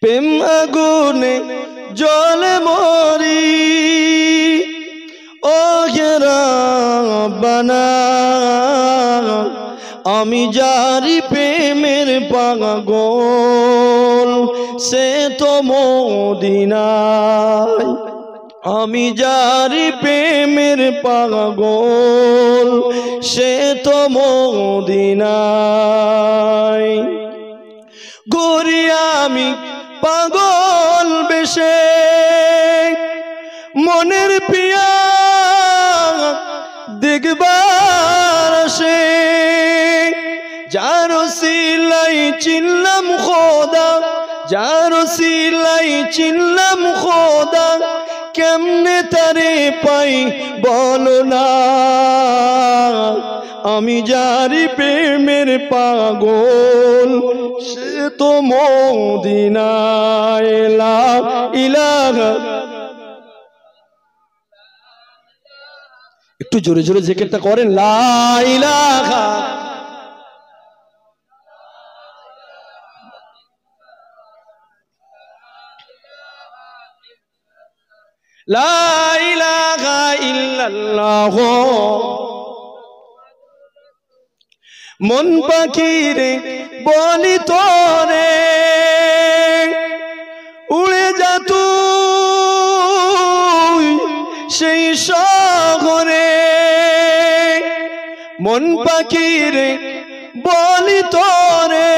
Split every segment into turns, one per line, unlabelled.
প্রেম আগুনে জ্বলে মরি ও রাব্বানা আমি যারি প্রেমের পাগল সে তো মদিনায় আমি যারি প্রেমের পাগল সে তো মদিনায় ঘুরি আমি পাগল বেশে মনের পিয়া দেখবার আসে যার ওসিলাই চিনলাম খোদা যার ওসিলাই চিনলাম খোদা কেমনে তারে পাই বলো না আমি যারি প্রেমের পাগল সে তো মদিনায় লা ইলাহা একটু জোরে জোরে জিকিরটা করেন লা ইলাহা লা ইলাহা ইল্লাল্লাহ মন পাখিরে বলি তোরে উড়ে যা তুই সেই শহরে মন পাখিরে বলি তোরে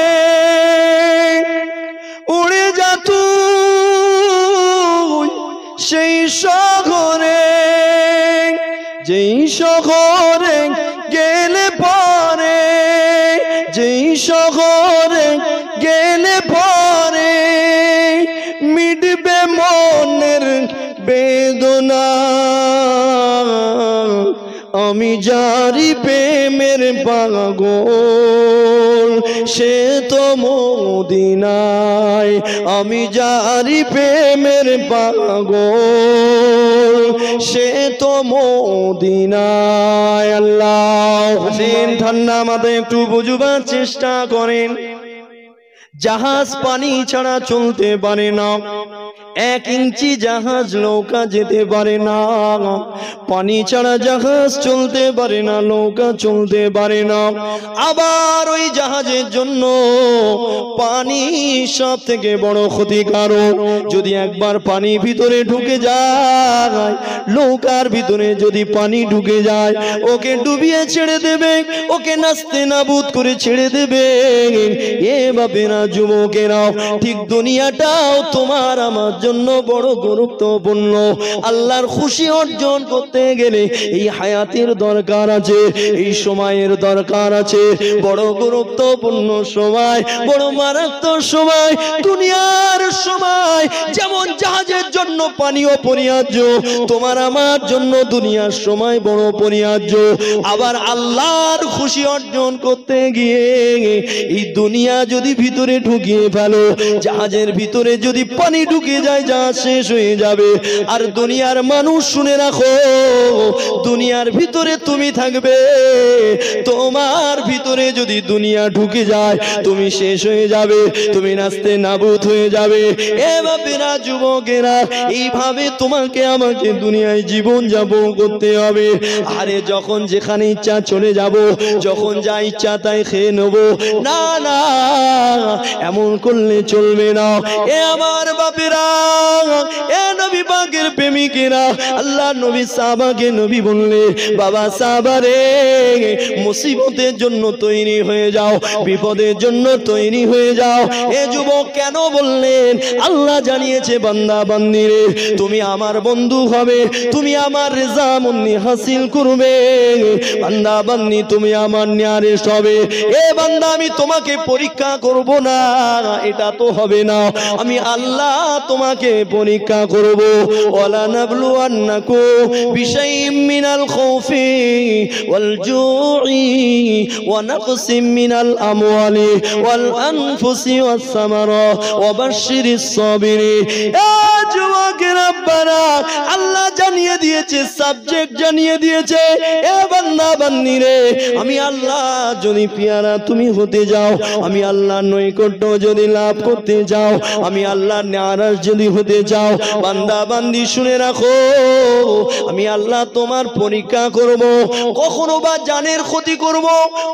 উড়ে যা তুই সেই শহরে যেই শহরে গেলে পরে যেই শহরে গেলে পরে মিটবে মনের বেদনা আমি যারি প্রেমের পাগল সে তো মদিনায় আমি যারি প্রেমের পাগল সে তো মদিনায় আল্লাহ হোসেন ঠান্ডা মাথায় একটু বুঝবার চেষ্টা করেন জাহাজ পানি ছাড়া চলতে পারে না এক ইঞ্চি জাহাজ নৌকা যেতে পারে না পানি ছাড়া জাহাজ চলতে পারে না নৌকা চলতে পারে না আবার ওই জাহাজের জন্য পানি সব থেকে বড় ক্ষতিকারক যদি একবার পানি ভিতরে ঢুকে যায় নৌকার ভিতরে যদি পানি ঢুকে যায় ওকে ডুবিয়ে ছেড়ে দেবে ওকে নাস্তে নাবুদ করে ছেড়ে দেবে এভাবে না যুবকেরা ঠিক দুনিয়াটাও তোমার আমার জন্য বড় গুরুত্বপূর্ণ আল্লাহর খুশি অর্জন করতে গেলে এই হায়াতের দরকার আছে এই সময়ের দরকার আছে বড় গুরুত্বপূর্ণ সময় বড় মারাত্মক সময় দুনিয়ার সময় যেমন জাহাজের জন্য পানি অপরিহার্য তোমার আমার জন্য দুনিয়ার সময় বড় অপরিহার্য আবার আল্লাহর খুশি অর্জন করতে গিয়ে এই দুনিয়া যদি ভিতরে ঢুকিয়ে ফেলো জাহাজের ভিতরে যদি পানি ঢুকে যায় জাহাজ শেষ হয়ে যাবে আর দুনিয়ার মানুষ শুনে রাখো দুনিয়ার ভিতরে তুমি থাকবে তোমার ভিতরে যদি দুনিয়া ঢুকে যায় তুমি শেষ হয়ে যাবে তুমি নাস্তে নাবুদ হয়ে যাবে এভাবে না যুবকেরা এইভাবে তোমাকে আমাকে দুনিয়ায় জীবন যাপন করতে হবে আরে যখন যেখানে ইচ্ছা চলে যাব যখন যা ইচ্ছা তাই খেয়ে নেব না না এমন করলে চলবে না এ আমার বাপেরা এ নবী পাকের প্রেমিকেরা আল্লাহ নবী সাহাবাকে নবী বললে বাবা সাহাবা রে মুসিবতের জন্য তৈরি হয়ে যাও বিপদের জন্য তৈরি হয়ে যাও এ যুবক কেন বললেন আল্লাহ জানিয়েছে বান্দা বান্দি রে তুমি আমার বন্ধু হবে তুমি আমার রেজামন্দি হাসিল করবে বান্দা বান্দি তুমি আমার নিয়ারেস হবে এ বান্দা আমি তোমাকে পরীক্ষা করব না এটা তো হবে না আমি আল্লাহ তোমাকে পরীক্ষা করব দেব ওয়ালা নাবলুয়ান্নাকুম বিশাইইম মিনাল খাউফি ওয়াল জুই ওয়া নাকসিম মিনাল আমওয়ালি ওয়াল আনফুসি ওয়াস সামারা ওয়া বাশশিরিস সাবিরিন। যুবকেরা রব্বানা আল্লাহ জানিয়ে দিয়েছে, সাবজেক্ট জানিয়ে দিয়েছে। এ বান্দা বান্দি রে, আমি আল্লাহ যদি পিয়ারা তুমি হতে যাও, আমি আল্লাহর নৈকট্য যদি লাভ করতে যাও, আমি আল্লাহর নারাজ যদি হতে যাও, বান্দা বান্দি শুনে রাখো, আমি আল্লাহ তোমার পরীক্ষা করব। কখনো বা জানের ক্ষতি করব,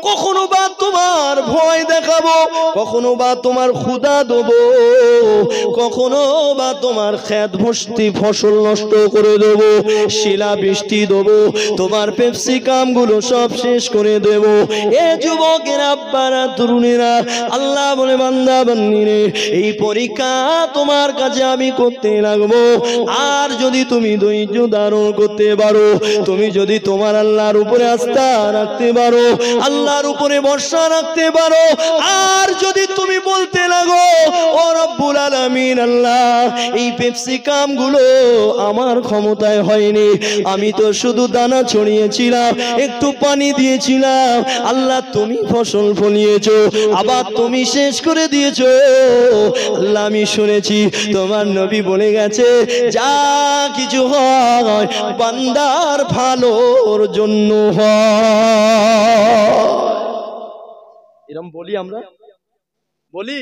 কখনো বা তোমার ভয় দেখাবো, কখনো বা তোমার ক্ষুধা দেবো, কখনো বা তোমার খেত ভর্তি ফসল নষ্ট করে দেবো, শিলা বৃষ্টি দেবো, তোমার পেপসিকাম গুলো সব শেষ করে দেব। এ যুবকেরা, আব্বারা, তরুণেরা, আল্লাহ বলে বান্দা বান্দিরে, এই পরীক্ষা তোমার কাছে আমি করতে লাগবো। আর যদি তুমি ধৈর্য ধারণ করতে পারো, তুমি যদি তোমার আল্লাহর উপরে আস্থা রাখতে পারো, আল্লাহর উপরে ভরসা রাখতে পারো, আর যদি তুমি বলতে লাগো ও রব্বুল আলামিন, আল্লাহ এই পেপসিকাম গুলো আমার ক্ষমতায় হয়নি, আমি তো শুধু দানা ছড়িয়েছিলাম, একটু পানি দিয়েছিলাম, আল্লাহ তুমি ফসল ফলিয়েছো, আবার তুমি শেষ করে দিয়েছো। আল্লাহ আমি শুনেছি তোমার নবী বলে গেছে, যা কিছু হয় বান্দার ভালোর জন্য হয়। এরকম বলি আমরা, বলি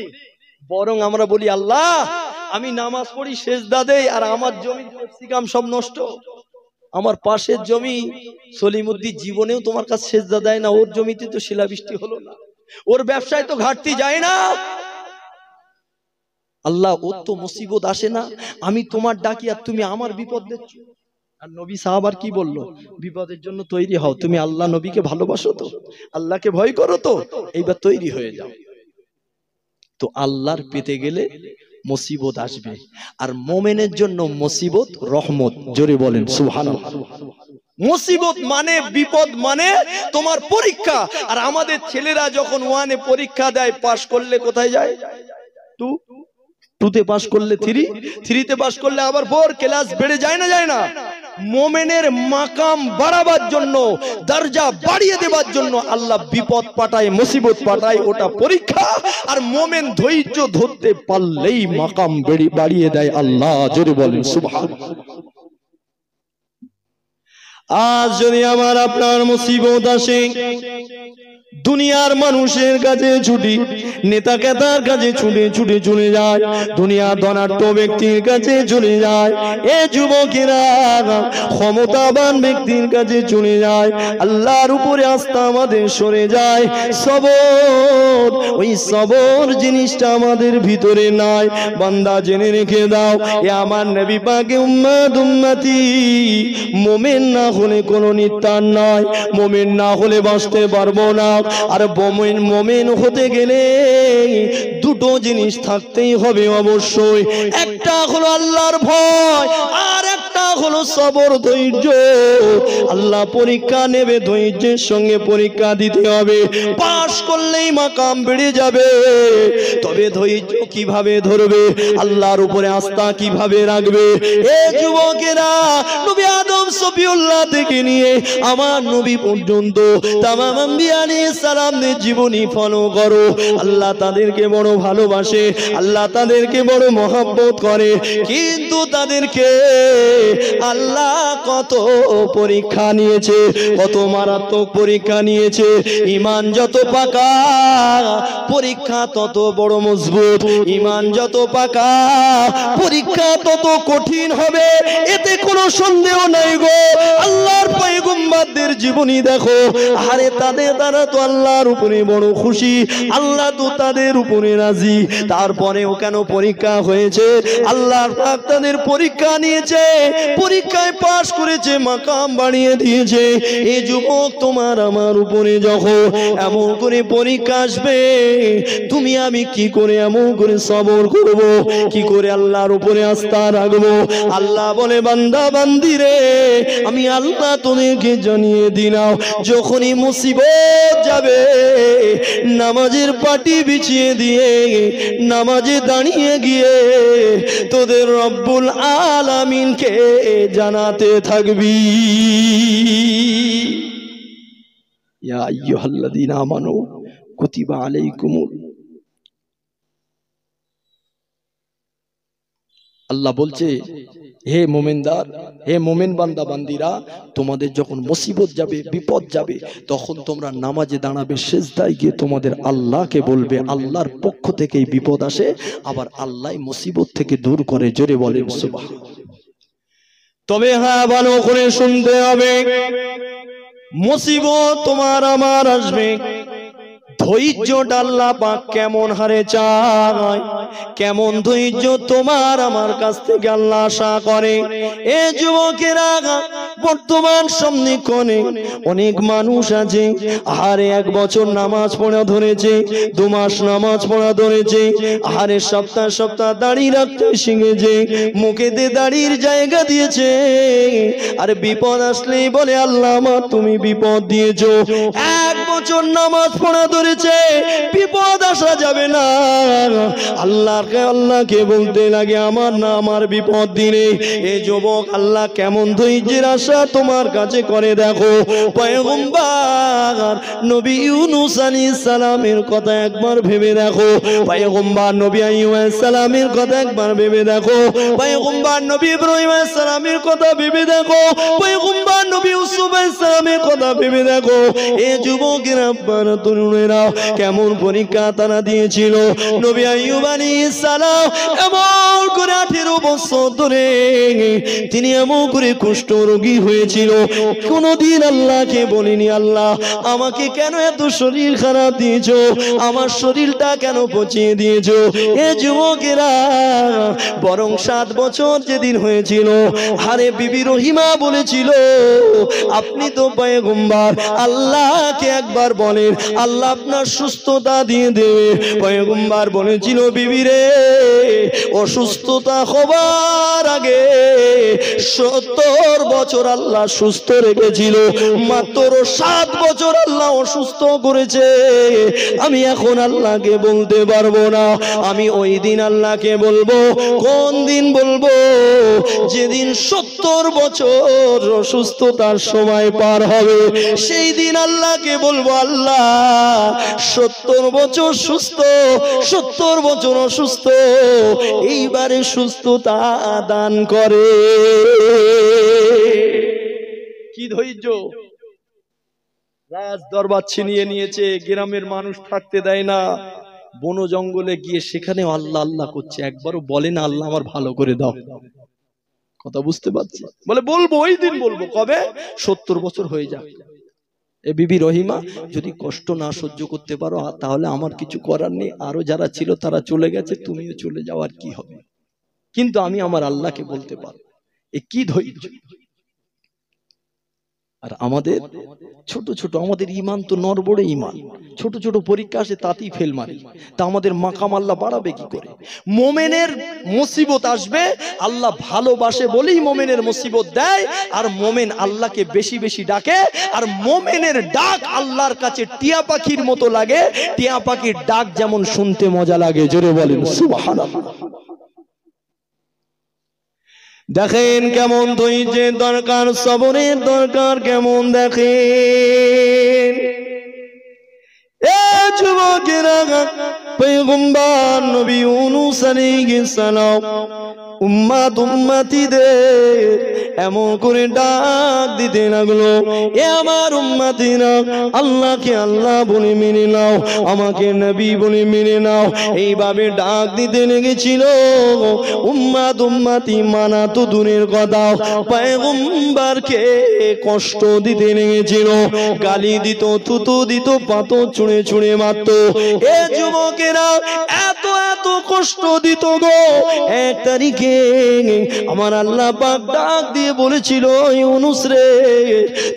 বরং আমরা বলি আল্লাহ আমি নামাজ পড়ি, সেজদা দেই, আর আমার জমি পেপসিকাম সব নষ্ট। আমার পাশের জমি সলিমুদ্দিন জীবনেও তোমার কাছে সেজদা দেয় না, ওর জমিতে তো শিলাবৃষ্টি হলো না, ওর ব্যবসায় তো ঘাটতি যায় না। আল্লাহ ওর তো মুসিবত আসে না, আমি তোমার ডাকি আর তুমি আমার বিপদ দিচ্ছ। আর নবী সাহাবার কি বললো? বিপদের জন্য তৈরি হও, তুমি আল্লাহ নবীকে ভালোবাসো তো, আল্লাহকে ভয় করো তো, এইবার তৈরি হয়ে যাও। তো আল্লাহর পেতে গেলে মুসিবত আসবে, আর মোমেনের জন্য মুসিবত রহমত। জোরে বলেন সুবহানাল্লাহ। মুসিবত মানে বিপদ মানে তোমার পরীক্ষা। আর আমাদের ছেলেরা যখন ওয়ানে পরীক্ষা দেয়, পাশ করলে কোথায় যায়? টুতে পাশ করলে থ্রি, থ্রিতে পাশ করলে আবার 4, ক্লাস বেড়ে যায় না, যায় না? মোমেনের মাকাম বাড়াবার জন্য, দরজা বাড়িয়ে দেবার জন্য আল্লাহ বিপদ পাঠায়, মুসিবত পাঠায়, ওটা পরীক্ষা। আর মোমেন ধৈর্য ধরতে পারলেই মাকাম বাড়িয়ে দেয় আল্লাহ। জোরে বলেন সুবহানাল্লাহ। আজ যদি আমার আপনার মুসিবত আসে, দুনিয়ার মানুষের কাছে ছুটি, নেতা কেতার কাছে ছুটে ছুটে চলে যায়, দুনিয়া ধনাঢ্য ব্যক্তির কাছে চলে যায়, এ যুবকেরা ক্ষমতাবান ব্যক্তির কাছে চলে যায়, আল্লাহর উপরে আস্থা আমাদের সরে যায়। সবর, ওই সবর জিনিসটা আমাদের ভিতরে নাই। বান্দা জেনে রেখে দাও, এ আমার নবী পাকে উম্মত উম্মতি, মোমেন না হলে কোনো নিত্যান নয়, মোমেন না হলে বাঁচতে পারবো না। আর মোমেন হতে গেলে দুটো জিনিস থাকতেই হবে অবশ্যই, একটা হলো আল্লাহর ভয়, আর একটা হলো সবর, ধৈর্য। আল্লাহ পরীক্ষা নেবে, ধৈর্যের সঙ্গে পরীক্ষা দিতে হবে। পাশ করলেই মাকাম বেড়ে যাবে, তবে ধৈর্য কিভাবে ধরবে, আল্লাহর উপরে আস্থা কিভাবে রাখবে? এ যুবকেরা, নবী আদম সফিউল্লাহ থেকে নিয়ে আমার নবী পর্যন্ত তামাম আম্বিয়া আলাইহিস সালামদের জীবনী ফলো করো। আল্লাহ তাদেরকে বড় ভালোবাসে, আল্লাহ তাদেরকে বড় মহব্বত করে, কিন্তু তাদেরকে আল্লাহ কত পরীক্ষা নিয়েছে, কত মারাত্মক পরীক্ষা নিয়েছে। ঈমান যত পাকা, পরীক্ষা তত বড় মজবুত। ঈমান যত পাকা, পরীক্ষা তত কঠিন হবে, এতে কোনো সন্দেহ নাই গো। আল্লাহর পয়গম্বরদের জীবনী দেখো, আরে তাদের দ্বারা তো আল্লাহর উপরে বড় খুশি, আল্লাহ তো তাদের উপরে রাজি। তারপরেও কেন পরীক্ষা হয়েছে? আল্লাহ পাক তাদের পরীক্ষা নিয়েছে, পরীক্ষায় পাশ করেছে, মাকাম বাড়িয়ে দিয়েছে। এই যুবক, তোমার আমার উপরে যখন এমন করে পরীক্ষা আসবে, তুমি আমি কি করে এমন করে সবর করব, কি করে আল্লাহর উপরে আস্থা রাখবো? আল্লাহ বলে, বান্দা বান্দিরে, আমি আল্লাহ তোদেরকে জানিয়ে দিলাম, যখনই মুসিবত যাবে নামাজের পাটি বিছিয়ে দিয়ে নামাজে দাঁড়িয়ে গিয়ে তোদের রব্বুল আলামিনকে জানাতে থাকবি ইয়া আইয়ুহাল্লাযীনা আমানু কুতিবা আলাইকুমুল আল্লাহ বলছে হে মোমেনদার হে মোমেন বান্দা বান্দিরা তোমাদের যখন মুসিবত যাবে বিপদ যাবে তখন তোমরা নামাজে দাঁড়াবে সিজদায় গিয়ে তোমাদের আল্লাহকে বলবে আল্লাহর পক্ষ থেকেই বিপদ আসে আবার আল্লাহ মুসিবত থেকে দূর করে জোরে বলেন সুবহান তবে হ্যাঁ ভালো করে শুনতে হবে মুসিবত তোমার আমার আসবে ধৈর্যটা আল্লাহ পাক কেমন হারে চায় কেমন ধৈর্য তোমার আমার কাছ থেকে আল্লাহ আশা করে এ যুবকেরা বর্তমান সন্নিকটে অনেক মানুষ আছে আহারে 1 বছর নামাজ পড়া ধরেছে 2 মাস নামাজ পড়া ধরেছে আহারে সপ্তাহ সপ্তাহ দাড়ি রাখতে শিখেছে মুখেতে দাড়ির জায়গা দিয়েছে আর বিপদ আসলেই বলে আল্লাহ আমার তুমি বিপদ দিয়েছো 1 বছর নামাজ পড়া ধরেছে বিপদ আসা যাবে না আল্লাহকে বলতে লাগে আমার না আমার বিপদ দিনে এই যুবক আল্লাহ কেমন ধৈর্যের আশা তোমার কাছে করে দেখো পয়গম্বর নবী ইউনূস আলাইহিস সালামের কথা একবার ভেবে দেখো পয়গম্বর নবী আইয়ুব আলাইহিস সালামের কথা একবার ভেবে দেখো পয়গম্বর নবী ইব্রাহিম আলাইহিস সালামের কথা ভেবে দেখো পয়গম্বর নবী ইউসুফ আলাইহিস সালামের কথা ভেবে দেখো এই যুবকেরা আপনারা তরুণেরা কেমন পরীক্ষা তারা দিয়েছিল নবী আইয়ুব আলাইহিস সালাম এমন করে 18 বছর ধরে তিনি এমন করে কুষ্ঠ রোগী হয়েছিল কোনদিন আল্লাহকে বলিনি আল্লাহ আমাকে কেন এত শরীর খারাপ দিয়েছো আমার শরীরটা কেন পচিয়ে দিয়েছো এ যুবকেরা বরং 7 বছর যেদিন হয়েছিল আরে বিবি রহিমা বলেছিল আপনি তো পয়গম্বর আল্লাহকে একবার বলেন আল্লাহ আপনার সুস্থতা দিয়ে দেবে পয়গম্বর বলেছিল বিবি রে অসুস্থতা হবার আগে 70 বছর আল্লাহ সুস্থ রেখেছিল মাত্র 7 বছর আল্লাহ অসুস্থ করেছে আমি এখন আল্লাহকে বলতে পারবো না আমি ওই দিন আল্লাহকে বলবো কোন দিন বলবো যেদিন 70 বছর অসুস্থতার সময় পার হবে সেই দিন আল্লাহকে বলবো আল্লাহ 70 বছর সুস্থ 70 বছর অসুস্থ এইবারে সুস্থতা দান করে কি ধৈর্য রাজ দরবার ছিনিয়ে নিয়েছে গ্রামের মানুষ থাকতে দেয় না বন জঙ্গলে গিয়ে সেখানে আল্লাহ আল্লাহ করছে একবারও বলে না আল্লাহ আমার ভালো করে দাও কথা বুঝতে পারছি বলে বলবো ওই দিন বলবো কবে 70 বছর হয়ে যাক এ বিবি রহিমা যদি কষ্ট না সহ্য করতে পারো তাহলে আমার কিছু করার নেই আরো যারা ছিল তারা চলে গেছে তুমিও চলে যাও আর কি হবে কিন্তু আমি আমার আল্লাহকে বলতে পারবো এ কি ধৈর্য আর আমাদের ছোট ছোট আমাদের ঈমান তো নরবড়ে ঈমান ছোট ছোট পরীক্ষা আসে তাতেই ফেল মারি তা আমাদের মাকাম আল্লাহ বাড়াবে কি করে মুমিনের মুসিবত আসবে আল্লাহ ভালোবাসে বলেই মুমিনের মুসিবত দেয় আর মুমিন আল্লাহকে বেশি বেশি ডাকে আর মুমিনের ডাক আল্লাহর কাছে টিয়া পাখির মতো লাগে টিয়া পাখির ডাক যেমন শুনতে মজা লাগে জোরে বলেন সুবহানাল্লাহ দেখেন কেমন ধৈর্যের দরকার সবরের দরকার কেমন দেখেন এ যুবকেরা পয়গম্বর নবী ইউনূস আলাইহিস সালাম উম্মত উম্মতিদের এমন করে ডাক দিতে লাগলো এ আমার উম্মতিরা আল্লাহকে আল্লাহ বলে মেনে নাও আমাকে নবী বলে মেনে নাও এইভাবে ডাক দিতে লেগেছিল উম্মত উম্মতি মানা তো দূরের কথা পয়গম্বরকে কষ্ট দিতে লেগেছিল গালি দিত থুতু দিত পাথর ছুঁড়ে ছুঁড়ে মারত এ যুবকেরা এত এত কষ্ট দিত গো 1 তারিখে আমার আল্লাহ পাক ডাক দিয়ে বলেছিল, ইউনুস রে,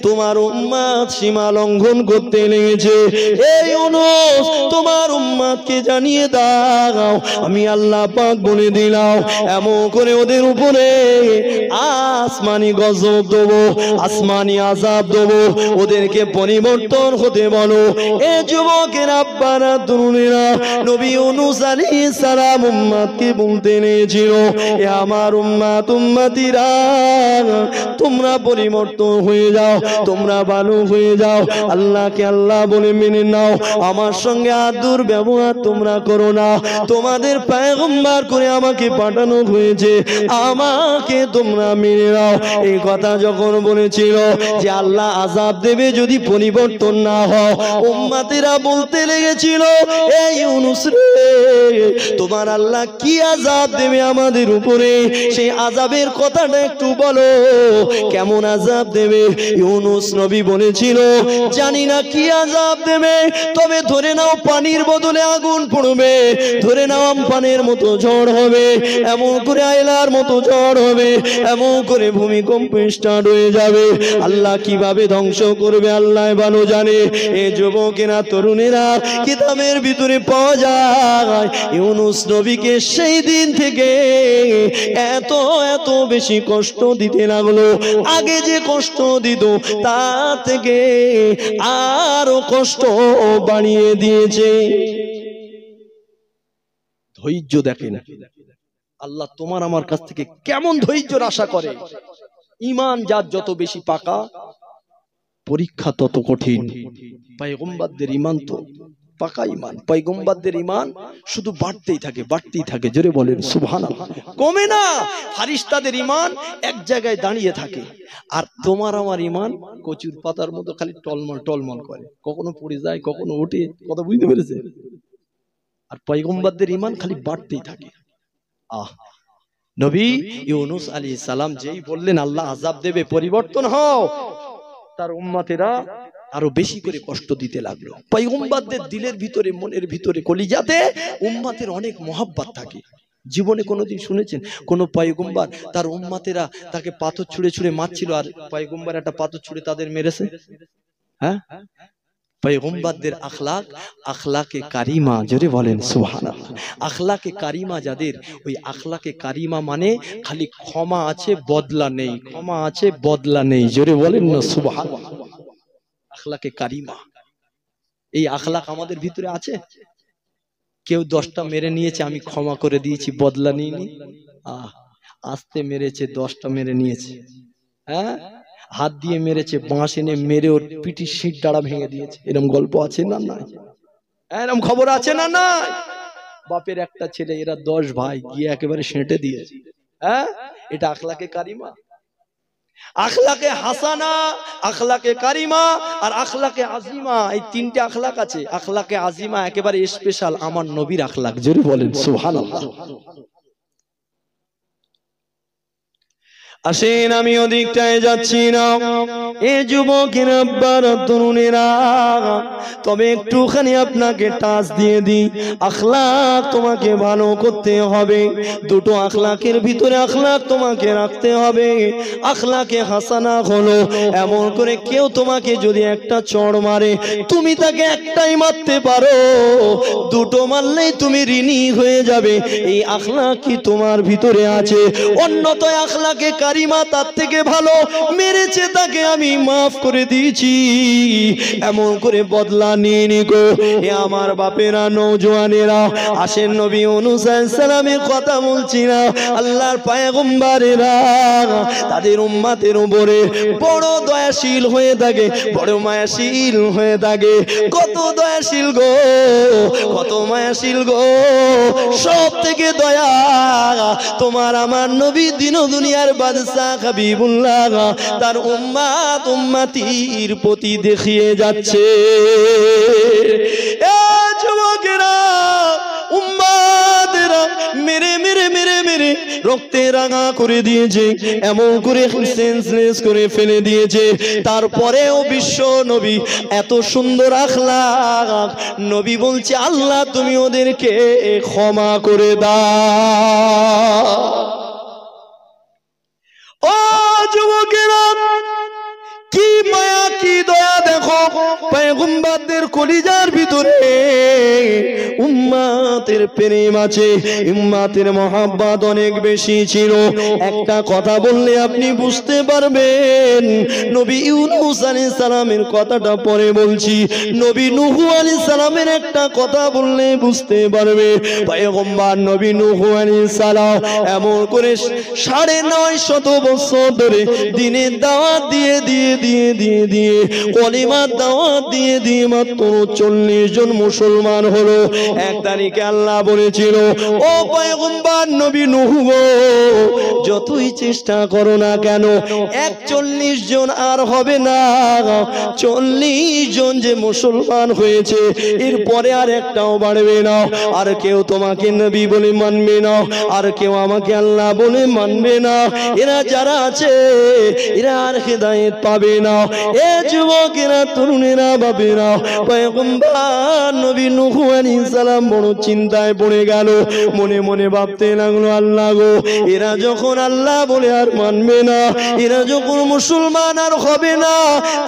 তোমার উম্মত সীমা লঙ্ঘন করতে লেগেছে। এই ইউনুস, তোমার উম্মতকে জানিয়ে দাও আমি আল্লাহ পাক বলে দিলাম, এমন করে ওদের উপরে আসমানি গজব দেবো, আসমানি আযাব দেবো, ওদেরকে পরিবর্তন হতে বলো। এ যুবকের আব্বারা তরুণেরা, নবী ইউনুস আলাইহিস সালাম উম্মতকে বলতে নিয়েছিল, এ আমার উম্মত উম্মতিরা, তোমরা পরিবর্তন হয়ে যাও, তোমরা ভালো হয়ে যাও, আল্লাহকে আল্লাহ বলে মেনে নাও, আমার সঙ্গে আদর ব্যবহার তোমরা করো না। তোমাদের পয়গম্বর করে আমাকে পাঠানো হয়েছে, আমাকে তোমরা মেনে নাও। এই কথা যখন বলেছিল যে আল্লাহ আযাব দেবে যদি পরিবর্তন না হও, উম্মতেরা বলতে লেগেছিল, এই ইউনুস রে, তোমার আল্লাহ কি আযাব দেবে আমাদের উপরে, সেই আযাবের কথাটা একটু বলো, কেমন আযাব দেবে? ইউনুস নবী বলেছিল, জানি না কি আযাব দেবে, তবে ধরে নাও পানির বদলে আগুন পড়বে, ধরে নাও আমফানের মতো ঝড় হবে, এমন করে আয়লার মতো ঝড় হবে, এমন করে ভূমিকম্প স্টার্ট হয়ে যাবে। আল্লাহ কিভাবে ধ্বংস করবে আল্লাহ ভালো জানে। এই যুবকেরা তরুণেরা কিতাবের ভিতরে পাওয়া যায়, ইউনুস নবীকে সেই দিন থেকে এত এত বেশি কষ্ট দিতে লাগলো, আগে যে কষ্ট দিত তার থেকে আরো কষ্ট বাড়িয়ে দিয়েছে। ধৈর্য দেখেন আল্লাহ তোমার আমার কাছ থেকে কেমন ধৈর্যের আশা করে। ঈমান যার যত বেশি পাকা, পরীক্ষা তত কঠিন। পয়গম্বরদের ঈমান তো পাকা ঈমান, পয়গম্বরদের ঈমান শুধু বাড়তেই থাকে, বাড়তেই থাকে। জোরে বলেন সুবহানাল্লাহ, কমে না। ফেরেশতাদের ঈমান এক জায়গায় দাঁড়িয়ে থাকে, আর তোমার আমার ঈমান কচুর পাতার মতো খালি টলমল টলমল করে, কখনো পড়ে যায়, কখনো ওঠে। কথা বুঝতে পেরেছে? আর পয়গম্বরদের ঈমান খালি বাড়তেই থাকে। নবী ইউনুস আলাইহিস সালাম যেই বললেন আল্লাহ আযাব দেবে, পরিবর্তন হও, তার উম্মতেরা আরো বেশি করে কষ্ট দিতে লাগলো। পয়গম্বরদের দিলের ভিতরে, মনের ভিতরে, কলিজাতে উম্মতের অনেক মহব্বত থাকে। জীবনে কোনোদিন শুনেছেন কোন পয়গম্বর তার উম্মতেরা তাকে পাথর ছুঁড়ে ছুঁড়ে মারছিল, আর পয়গম্বর একটা পাথর ছুঁড়ে তাদের মেরেছে? হ্যাঁ, পয়গম্বরদের আখলাক, আখলাকে কারিমা। জোরে বলেন সুবহানাল্লাহ। আখলাকে কারিমা যাদের, ওই আখলাকে কারিমা মানে খালি ক্ষমা আছে বদলা নেই, ক্ষমা আছে বদলা নেই। জোরে বলেন না সুবহানাল্লাহ। আখলাকে কারিমা, এই আখলাক আমাদের ভিতরে আছে? কেউ 10টা মেরে নিয়েছে, আমি ক্ষমা করে দিয়েছি, বদলা নিইনি। আস্তে মেরেছে, 10টা মেরে নিয়েছে। হ্যাঁ, হাত দিয়ে মেরেছে, বাঁশ এনে মেরে ওর পিঠির শির ডাড়া ভেঙে দিয়েছে। এরকম গল্প আছে না নাই? এরকম খবর আছে না নাই? বাপের একটা ছেলে, এরা 10 ভাই গিয়ে একেবারে সেঁটে দিয়েছে। হ্যাঁ, এটা আখলাকে কারিমা। আখলাকে হাসানা, আখলাকে কারিমা আর আখলাকে আজিমা, এই 3টে আখলাক আছে। আখলাকে আজিমা একেবারে স্পেশাল, আমার নবীর আখলাক। জোরে বলেন সুবহানাল্লাহ। আসেন আমি ওদিকটায় যাচ্ছি না। এ যুবকেরা আব্বারা তরুণেরা, তবে একটুখানি আপনাকে টাচ দিয়ে দিই। আখলাক তোমাকে ভালো করতে হবে। দুটো আখলাকের ভিতরে আখলাক তোমাকে রাখতে হবে। আখলাকে হাসানা হলো এমন করে কেউ তোমাকে যদি একটা চড় মারে, তুমি তাকে একটাই মারতে পারো, দুটো মারলেই তুমি ঋণী হয়ে যাবে। এই আখলাক কি তোমার ভিতরে আছে? অন্যতয় আখলাকে কারিমা তার থেকে ভালো, মেরেছে তাকে আমি মাফ করে দিয়েছি, এমন করে বদলা নিয়ে নিগো। এ আমার বাপেরা, নওজোয়ানেরা, আসেন নবী ইউনুস আলাইহিস সালামের কথা বলছি না, আল্লাহর পয়গম্বরেরা তাদের উম্মতের উপরে বড় দয়াশীল হয়ে থাকে, বড় মায়াশীল হয়ে থাকে। কত দয়াশীল গো, কত মায়াশীল গো। সব থেকে দয়া তোমার আমার নবী দিন দুনিয়ার বাদশা হাবিবুল্লাহ তার উম্মত উম্মতির প্রতি দেখিয়ে যাচ্ছে। এ যুবকেরা, উম্মতেরা মেরে মেরে মেরে মেরে রক্তে রাঙা করে দিয়েছে, এমন করে সেন্সলেস করে ফেলে দিয়েছে। তারপরেও বিশ্ব নবী এত সুন্দর আখলাক, নবী বলছে আল্লাহ তুমি ওদেরকে ক্ষমা করে দাও। পয়গম্বরদের কলিজার ভিতরে উম্মতের প্রেম আছে, উম্মতের মহব্বত অনেক বেশি ছিল। একটা কথা বললে আপনি বুঝতে পারবেন। নবী ইউনূস আলাইহিস সালামের কথাটা পরে বলছি, নবী নূহ আলাইহিস সালামের একটা কথা বললে বুঝতে পারবে। পয়গম্বর নবী নূহ আলাইহিস সালাম এমন করে ৯৫০ বছর ধরে দিনের দাওয়াত দিয়ে কলিমার দাওয়াত দিয়ে মাত্র ৪০ জন মুসলমান হলো। এক তারিখে আল্লাহ বলেছিল, ও পয়গম্বর নবী নূহ গো, যতই চেষ্টা করো না কেন ৪১ জন আর হবে না। ৪০ জন যে মুসলমান হয়েছে, এরপরে আর একটাও বাড়বে না। আর কেউ তোমাকে নবী বলে মানবে না, আর কেউ আমাকে আল্লাহ বলে মানবে না। এরা যারা আছে এরা আর হেদায়েত পাবে না। এ যুবকেরা, তরুণেরা, বাবেরা, পয়গম্বর নবী নূহ আলাইহিস সালাম বড় চিন্তায় পড়ে গেল। মনে মনে ভাবতে লাগলো, আল্লাহ গো, এরা যখন আল্লাহ বলে আর মানবে না, এরা যখন মুসলমান আর হবে না,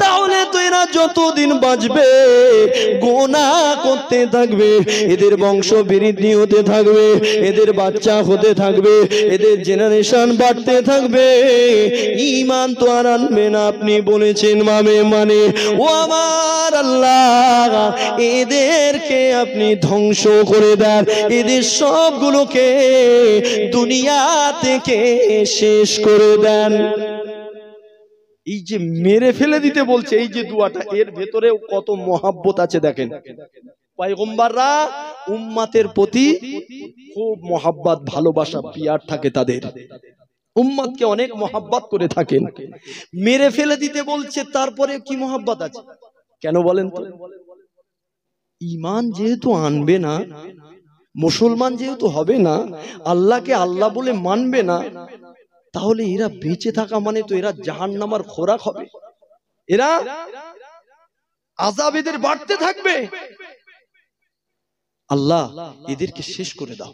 তাহলে তো এরা যতদিন বাঁচবে গুনাহ করতে থাকবে, এদের বংশ বৃদ্ধি হতে থাকবে, এদের বাচ্চা হতে থাকবে, এদের জেনারেশন বাড়তে থাকবে, ঈমান তো আর আনবে না। আপনি বলেছেন মানে ও আমার আল্লাহ, এদেরকে আপনি ধ্বংস করে দেন, এদের সবগুলোকে দুনিয়া থেকে শেষ করে দেন। এই যে মেরে ফেলে দিতে বলছে, এই যে দুয়াটা, এর ভেতরে কত মহাব্বত আছে দেখেন। পয়গম্বররা উম্মতের প্রতি খুব মহাব্বত, ভালোবাসা, পিয়ার থাকে তাদের, উম্মতকে অনেক মহাব্বত করে থাকেন। মেরে ফেলে দিতে বলছে, তারপরে কি মহাব্বত আছে কেন বলেন তো? ঈমান যেহেতু আনবে না, মুসলমান যেহেতু হবে না, আল্লাহকে আল্লাহ বলে মানবে না, তাহলে এরা বেঁচে থাকা মানে তো এরা জাহান্নামের খোরাক হবে, এরা আযাব এদের বাড়তে থাকবে। আল্লাহ এদেরকে শেষ করে দাও।